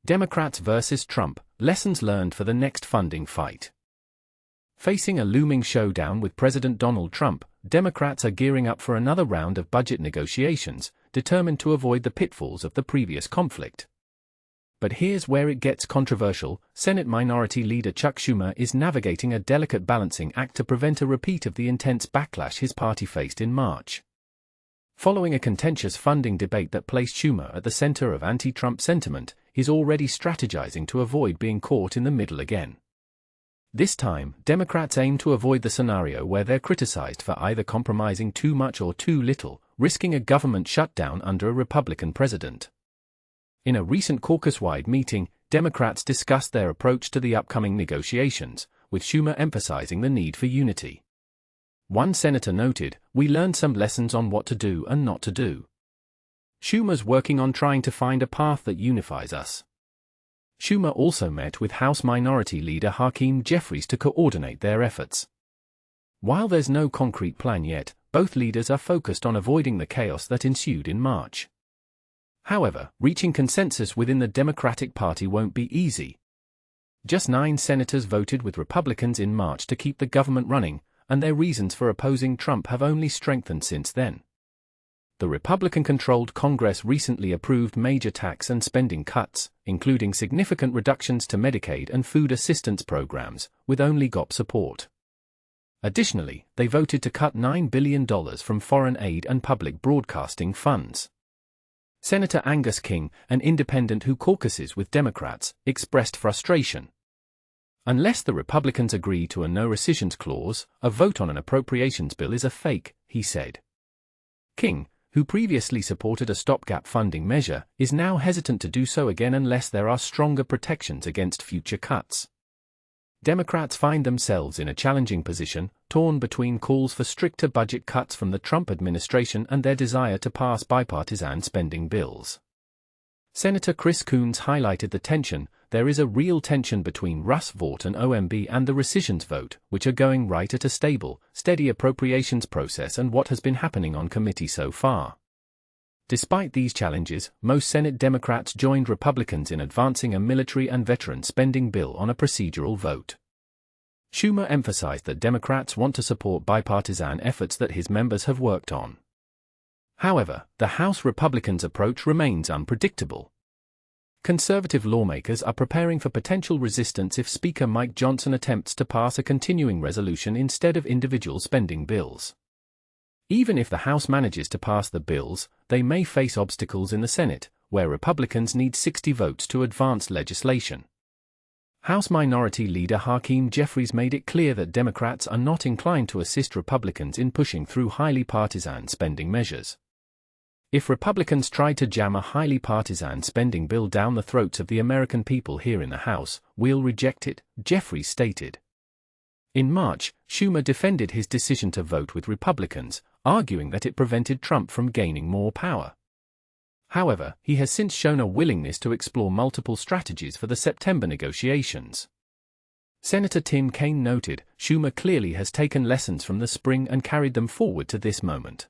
Democrats versus Trump, lessons learned for the next funding fight. Facing a looming showdown with President Donald Trump, Democrats are gearing up for another round of budget negotiations, determined to avoid the pitfalls of the previous conflict. But here's where it gets controversial. Senate Minority Leader Chuck Schumer is navigating a delicate balancing act to prevent a repeat of the intense backlash his party faced in March. Following a contentious funding debate that placed Schumer at the center of anti-Trump sentiment, he's already strategizing to avoid being caught in the middle again. This time, Democrats aim to avoid the scenario where they're criticized for either compromising too much or too little, risking a government shutdown under a Republican president. In a recent caucus-wide meeting, Democrats discussed their approach to the upcoming negotiations, with Schumer emphasizing the need for unity. One senator noted, "We learned some lessons on what to do and not to do. Schumer's working on trying to find a path that unifies us." Schumer also met with House Minority Leader Hakeem Jeffries to coordinate their efforts. While there's no concrete plan yet, both leaders are focused on avoiding the chaos that ensued in March. However, reaching consensus within the Democratic Party won't be easy. Just 9 senators voted with Republicans in March to keep the government running, and their reasons for opposing Trump have only strengthened since then. The Republican-controlled Congress recently approved major tax and spending cuts, including significant reductions to Medicaid and food assistance programs, with only GOP support. Additionally, they voted to cut $9 billion from foreign aid and public broadcasting funds. Senator Angus King, an independent who caucuses with Democrats, expressed frustration. "Unless the Republicans agree to a no-rescissions clause, a vote on an appropriations bill is a fake," he said. King, who previously supported a stopgap funding measure, is now hesitant to do so again unless there are stronger protections against future cuts. Democrats find themselves in a challenging position, torn between calls for stricter budget cuts from the Trump administration and their desire to pass bipartisan spending bills. Senator Chris Coons highlighted the tension. "There is a real tension between Russ Vought and OMB and the rescissions vote, which are going right at a stable, steady appropriations process and what has been happening on committee so far." Despite these challenges, most Senate Democrats joined Republicans in advancing a military and veteran spending bill on a procedural vote. Schumer emphasized that Democrats want to support bipartisan efforts that his members have worked on. However, the House Republicans' approach remains unpredictable. Conservative lawmakers are preparing for potential resistance if Speaker Mike Johnson attempts to pass a continuing resolution instead of individual spending bills. Even if the House manages to pass the bills, they may face obstacles in the Senate, where Republicans need 60 votes to advance legislation. House Minority Leader Hakeem Jeffries made it clear that Democrats are not inclined to assist Republicans in pushing through highly partisan spending measures. "If Republicans try to jam a highly partisan spending bill down the throats of the American people here in the House, we'll reject it," Jeffries stated. In March, Schumer defended his decision to vote with Republicans, arguing that it prevented Trump from gaining more power. However, he has since shown a willingness to explore multiple strategies for the September negotiations. Senator Tim Kaine noted, "Schumer clearly has taken lessons from the spring and carried them forward to this moment.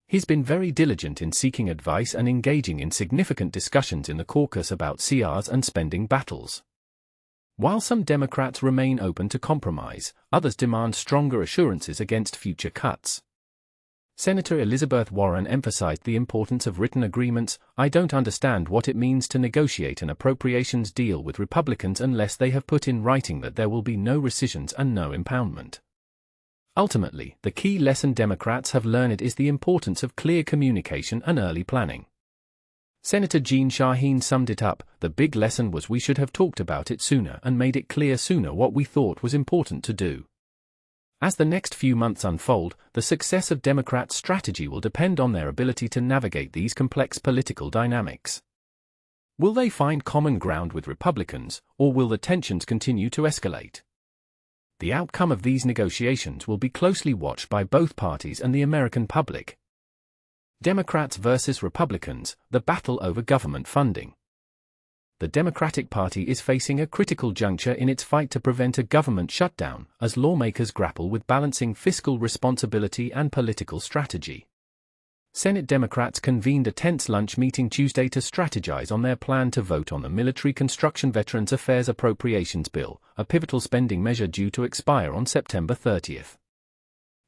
He's been very diligent in seeking advice and engaging in significant discussions in the caucus about CRs and spending battles." While some Democrats remain open to compromise, others demand stronger assurances against future cuts. Senator Elizabeth Warren emphasized the importance of written agreements. "I don't understand what it means to negotiate an appropriations deal with Republicans unless they have put in writing that there will be no rescissions and no impoundment." Ultimately, the key lesson Democrats have learned is the importance of clear communication and early planning. Senator Jeanne Shaheen summed it up, "The big lesson was we should have talked about it sooner and made it clear sooner what we thought was important to do." As the next few months unfold, the success of Democrats' strategy will depend on their ability to navigate these complex political dynamics. Will they find common ground with Republicans, or will the tensions continue to escalate? The outcome of these negotiations will be closely watched by both parties and the American public. Democrats versus Republicans, the battle over government funding. The Democratic Party is facing a critical juncture in its fight to prevent a government shutdown, as lawmakers grapple with balancing fiscal responsibility and political strategy. Senate Democrats convened a tense lunch meeting Tuesday to strategize on their plan to vote on the Military Construction Veterans Affairs Appropriations Bill, a pivotal spending measure due to expire on September 30.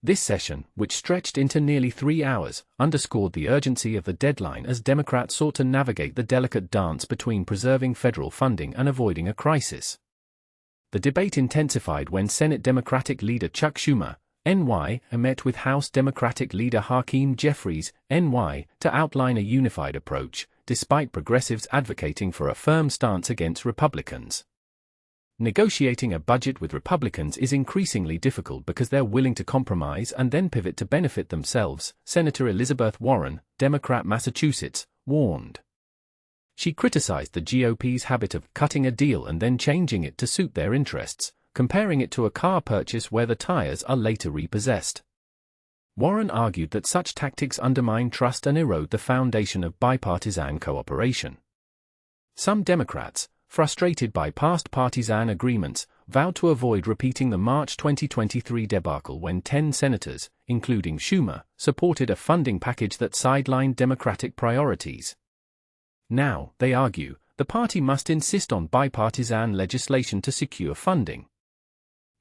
This session, which stretched into nearly 3 hours, underscored the urgency of the deadline as Democrats sought to navigate the delicate dance between preserving federal funding and avoiding a crisis. The debate intensified when Senate Democratic Leader Chuck Schumer, NY, met with House Democratic Leader Hakeem Jeffries, NY, to outline a unified approach, despite progressives advocating for a firm stance against Republicans. Negotiating a budget with Republicans is increasingly difficult because they're willing to compromise and then pivot to benefit themselves, Senator Elizabeth Warren, Democrat Massachusetts, warned. She criticized the GOP's habit of cutting a deal and then changing it to suit their interests, comparing it to a car purchase where the tires are later repossessed. Warren argued that such tactics undermine trust and erode the foundation of bipartisan cooperation. Some Democrats, frustrated by past partisan agreements, vowed to avoid repeating the March 2023 debacle when 10 senators, including Schumer, supported a funding package that sidelined Democratic priorities. Now, they argue, the party must insist on bipartisan legislation to secure funding.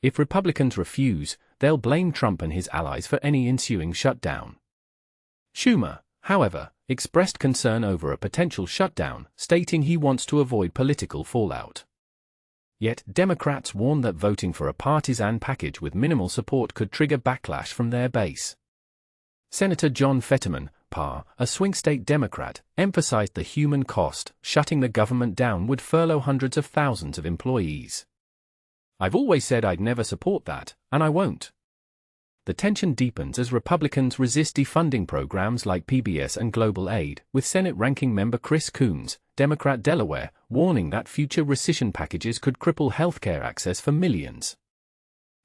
If Republicans refuse, they'll blame Trump and his allies for any ensuing shutdown. Schumer, however, expressed concern over a potential shutdown, stating he wants to avoid political fallout. Yet, Democrats warn that voting for a partisan package with minimal support could trigger backlash from their base. Senator John Fetterman, PAR, a swing state Democrat, emphasized the human cost. Shutting the government down would furlough hundreds of thousands of employees. I've always said I'd never support that, and I won't. The tension deepens as Republicans resist defunding programs like PBS and Global Aid, with Senate Ranking Member Chris Coons, Democrat Delaware, warning that future rescission packages could cripple healthcare access for millions.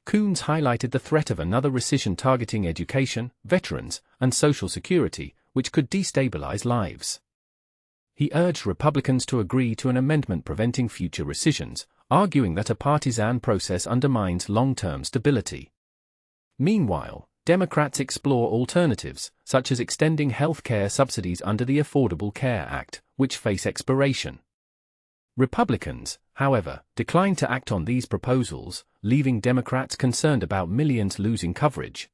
Coons highlighted the threat of another rescission targeting education, veterans, and Social Security, which could destabilize lives. He urged Republicans to agree to an amendment preventing future rescissions, arguing that a partisan process undermines long-term stability. Meanwhile, Democrats explore alternatives, such as extending health care subsidies under the Affordable Care Act, which face expiration. Republicans, however, declined to act on these proposals, leaving Democrats concerned about millions losing coverage.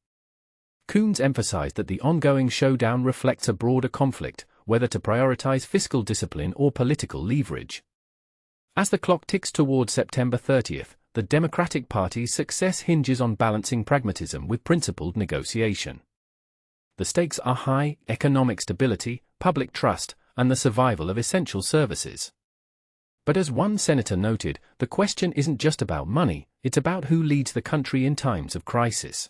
Coons emphasized that the ongoing showdown reflects a broader conflict, whether to prioritize fiscal discipline or political leverage. As the clock ticks towards September 30, the Democratic Party's success hinges on balancing pragmatism with principled negotiation. The stakes are high: economic stability, public trust, and the survival of essential services. But as one senator noted, the question isn't just about money, it's about who leads the country in times of crisis.